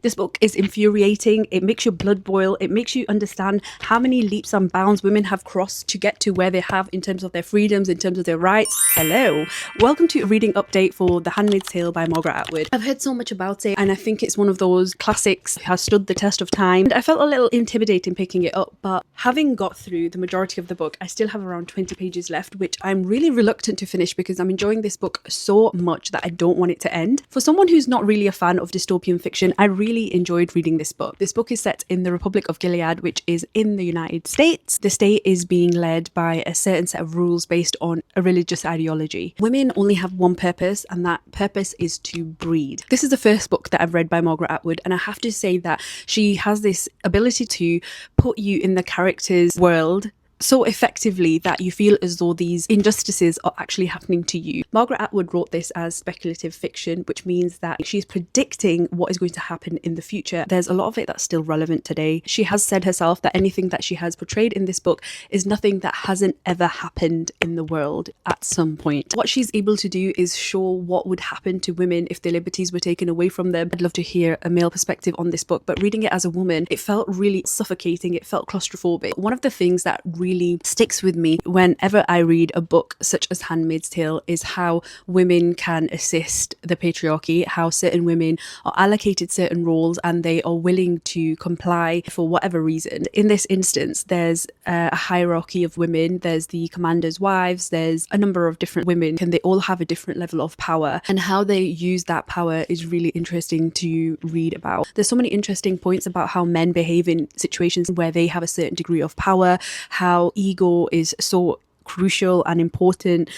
This book is infuriating. It makes your blood boil. It makes you understand how many leaps and bounds women have crossed to get to where they have in terms of their freedoms, in terms of their rights. Hello. Welcome to a reading update for The Handmaid's Tale by Margaret Atwood. I've heard so much about it and I think it's one of those classics that has stood the test of time. And I felt a little intimidating picking it up, but having got through the majority of the book, I still have around 20 pages left, which I'm really reluctant to finish because I'm enjoying this book so much that I don't want it to end. For someone who's not really a fan of dystopian fiction, I really enjoyed reading this book. This book is set in the Republic of Gilead, which is in the United States. The state is being led by a certain set of rules based on a religious ideology. Women only have one purpose, and that purpose is to breed. This is the first book that I've read by Margaret Atwood, and I have to say that she has this ability to put you in the character's world so effectively that you feel as though these injustices are actually happening to you. Margaret Atwood wrote this as speculative fiction, which means that she's predicting what is going to happen in the future. There's a lot of it that's still relevant today. She has said herself that anything that she has portrayed in this book is nothing that hasn't ever happened in the world at some point. What she's able to do is show what would happen to women if their liberties were taken away from them. I'd love to hear a male perspective on this book, but reading it as a woman, it felt really suffocating. It felt claustrophobic. One of the things that really sticks with me whenever I read a book such as Handmaid's Tale is how women can assist the patriarchy, how certain women are allocated certain roles and they are willing to comply for whatever reason. In this instance, there's a hierarchy of women. There's the commander's wives, there's a number of different women, and they all have a different level of power, and how they use that power is really interesting to read about. There's so many interesting points about how men behave in situations where they have a certain degree of power, how ego is so crucial and important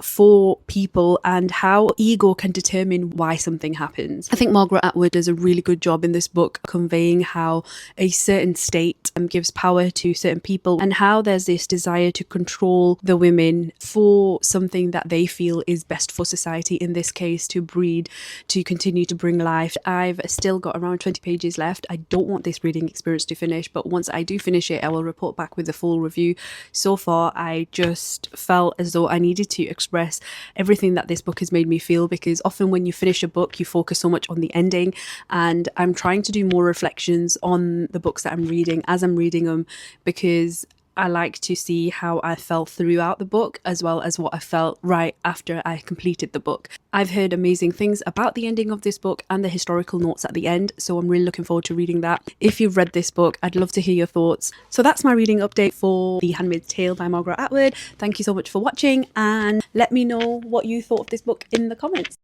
for people, and how ego can determine why something happens. I think Margaret Atwood does a really good job in this book conveying how a certain state gives power to certain people, and how there's this desire to control the women for something that they feel is best for society, in this case to breed, to continue to bring life. I've still got around 20 pages left. I don't want this reading experience to finish, but once I do finish it, I will report back with a full review. So far, I just felt as though I needed to express everything that this book has made me feel, because often when you finish a book you focus so much on the ending, and I'm trying to do more reflections on the books that I'm reading as I'm reading them, because I like to see how I felt throughout the book as well as what I felt right after I completed the book. I've heard amazing things about the ending of this book and the historical notes at the end, so I'm really looking forward to reading that. If you've read this book, I'd love to hear your thoughts. So that's my reading update for The Handmaid's Tale by Margaret Atwood. Thank you so much for watching, and let me know what you thought of this book in the comments.